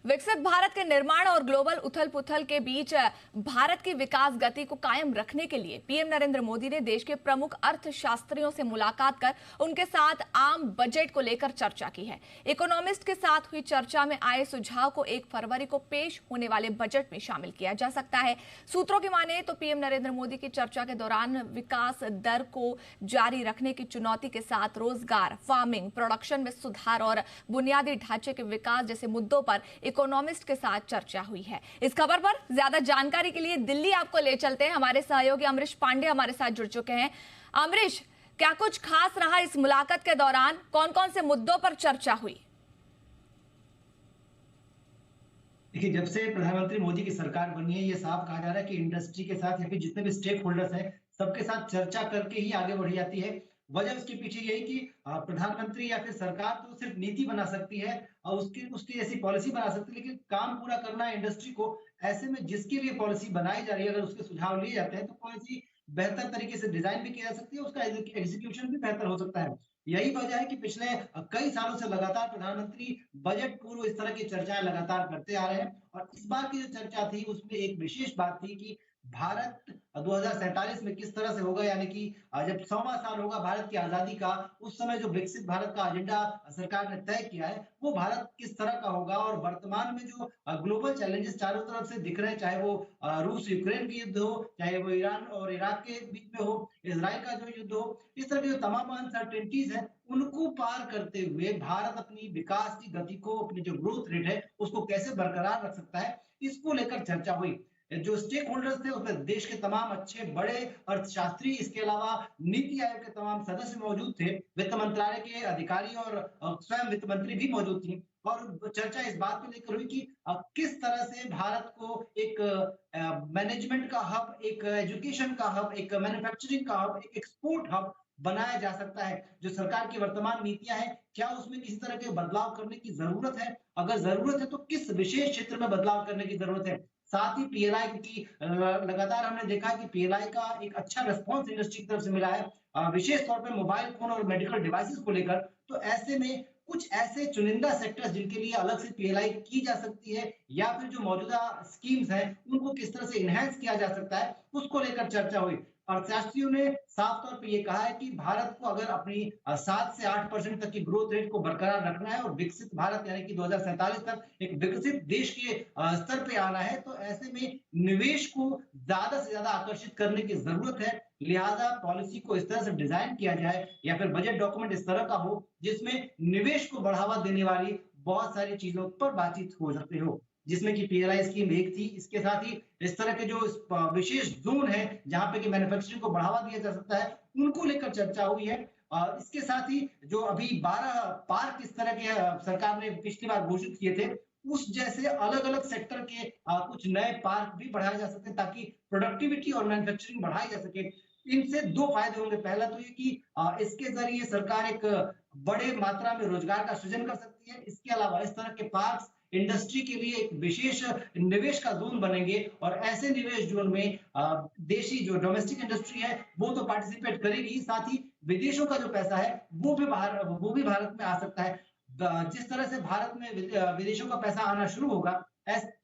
विकसित भारत के निर्माण और ग्लोबल उथल पुथल के बीच भारत की विकास गति को कायम रखने के लिए पीएम नरेंद्र मोदी ने देश के प्रमुख अर्थशास्त्रियों से मुलाकात कर उनके साथ आम बजट को लेकर चर्चा की है। इकोनॉमिस्ट के साथ हुई चर्चा में आए सुझाव को 1 फरवरी को पेश होने वाले बजट में शामिल किया जा सकता है। सूत्रों की माने तो पीएम नरेंद्र मोदी की चर्चा के दौरान विकास दर को जारी रखने की चुनौती के साथ रोजगार, फार्मिंग, प्रोडक्शन में सुधार और बुनियादी ढांचे के विकास जैसे मुद्दों पर इकोनॉमिस्ट के साथ चर्चा हुई है। इस खबर पर ज्यादा जानकारी के लिए दिल्ली आपको ले चलते हैं। हमारे सहयोगी अमरीश पांडे हमारे साथ जुड़ चुके हैं। अमरीश, क्या कुछ खास रहा इस मुलाकात के दौरान? कौन कौन से मुद्दों पर चर्चा हुई? देखिए, जब से प्रधानमंत्री मोदी की सरकार बनी है, ये साफ कहा जा रहा है कि इंडस्ट्री के साथ या फिर जितने भी स्टेक होल्डर्स हैं, सबके साथ चर्चा करके ही आगे बढ़ी जाती है। वजह उसके पीछे यही कि प्रधानमंत्री या फिर सरकार तो सिर्फ नीति बना सकती है और उसकी ऐसी पॉलिसी बना सकती है, लेकिन काम पूरा करना है इंडस्ट्री को। ऐसे में जिसके लिए पॉलिसी बनाई जा रही है, अगर उसके सुझाव लिए जाते हैं तो पॉलिसी बेहतर तरीके से डिजाइन भी की जा सकती है, उसका एग्जीक्यूशन भी बेहतर हो सकता है। यही वजह है कि पिछले कई सालों से लगातार प्रधानमंत्री बजट पूर्व इस तरह की चर्चाएं लगातार करते आ रहे हैं। और इस बार की जो चर्चा थी उसमें एक विशेष बात थी कि भारत 2047 में किस तरह से होगा, यानी कि जब 100वां साल होगा भारत की आजादी का, उस समय जो विकसित भारत का एजेंडा सरकार ने तय किया है वो भारत किस तरह का होगा। और वर्तमान में जो ग्लोबल चैलेंजेस चारों तरफ से दिख रहे हैं, चाहे वो रूस यूक्रेन की युद्ध हो, चाहे वो ईरान और इराक के बीच में हो, इसराइल का जो युद्ध हो, इस तरह की जो तमाम अनसर्टेनिटीज है उनको पार करते हुए भारत अपनी विकास की गति को, अपनी जो ग्रोथ रेट है उसको कैसे बरकरार रख सकता है, इसको लेकर चर्चा हुई। जो स्टेक होल्डर्स थे उसमें देश के तमाम अच्छे बड़े अर्थशास्त्री, इसके अलावा नीति आयोग के तमाम सदस्य मौजूद थे, वित्त मंत्रालय के अधिकारी और स्वयं वित्त मंत्री भी मौजूद थी। और चर्चा इस बात को लेकर हुई कि किस तरह से भारत को एक मैनेजमेंट का हब, एक एजुकेशन का हब, एक मैन्युफैक्चरिंग का हब, एक एक्सपोर्ट हब बनाया जा सकता है। जो सरकार की वर्तमान नीतियां हैं, क्या उसमें किसी तरह के बदलाव करने की जरूरत है? अगर जरूरत है तो किस विशेष क्षेत्र में बदलाव करने की जरूरत है? साथ ही पीएलआई की लगातार हमने देखा है कि पीएलआई का एक अच्छा रिस्पॉन्स इंडस्ट्री की तरफ से मिला है, विशेष तौर पे मोबाइल फोन और मेडिकल डिवाइसेस को लेकर। तो ऐसे में कुछ ऐसे चुनिंदा सेक्टर्स जिनके लिए अलग से पीएलआई की जा सकती है, या फिर जो मौजूदा स्कीम्स हैं उनको किस तरह से इनहेंस किया जा सकता है, उसको लेकर चर्चा हुई। अर्थशास्त्रियों ने साफ तौर पर यह कहा है कि भारत को अगर अपनी 7 से 8% तक की ग्रोथ रेट को बरकरार रखना है और विकसित भारत यानी कि 2047 तक एक विकसित देश के स्तर पे आना है, तो ऐसे में निवेश को ज्यादा से ज्यादा आकर्षित करने की जरूरत है। लिहाजा पॉलिसी को इस तरह से डिजाइन किया जाए या फिर बजट डॉक्यूमेंट इस तरह का हो जिसमें निवेश को बढ़ावा देने वाली बहुत सारी चीजों पर बातचीत हो सकती हो, जिसमें कि पीएलआई स्कीम एक थी। इसके साथ ही इस तरह के जो विशेष जोन है जहां पे कि मैन्युफैक्चरिंग को बढ़ावा दिया जा सकता है, उनको लेकर चर्चा हुई है। इसके साथ ही जो अभी 12 पार्क इस तरह के सरकार ने पिछली बार घोषित किए थे, उस जैसे अलग अलग सेक्टर के कुछ नए पार्क भी बढ़ाए जा सकते हैं ताकि प्रोडक्टिविटी और मैन्युफैक्चरिंग बढ़ाई जा सके। इनसे 2 फायदे होंगे। पहला तो ये कि इसके जरिए सरकार एक बड़े मात्रा में रोजगार का सृजन कर सकती है। इसके अलावा इस तरह के पार्क इंडस्ट्री के लिए एक विशेष निवेश का जोन बनेंगे और ऐसे निवेश जोन में देशी जो डोमेस्टिक इंडस्ट्री है वो तो पार्टिसिपेट करेगी, साथ ही विदेशों का जो पैसा है वो भी भारत में आ सकता है। जिस तरह से भारत में विदेशों का पैसा आना शुरू होगा,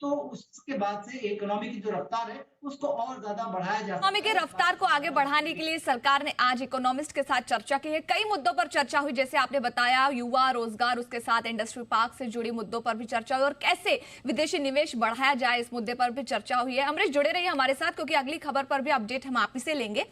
तो उसके बाद से इकोनॉमी की जो रफ्तार है उसको और ज्यादा बढ़ाया जा इकोनॉमी सकता की है। रफ्तार को आगे बढ़ाने के लिए सरकार ने आज इकोनॉमिस्ट के साथ चर्चा की है। कई मुद्दों पर चर्चा हुई, जैसे आपने बताया युवा रोजगार, उसके साथ इंडस्ट्री पार्क से जुड़ी मुद्दों पर भी चर्चा हुई और कैसे विदेशी निवेश बढ़ाया जाए इस मुद्दे पर भी चर्चा हुई है। अमरीश, जुड़े रहिए हमारे साथ क्योंकि अगली खबर पर भी अपडेट हम आप ही से लेंगे।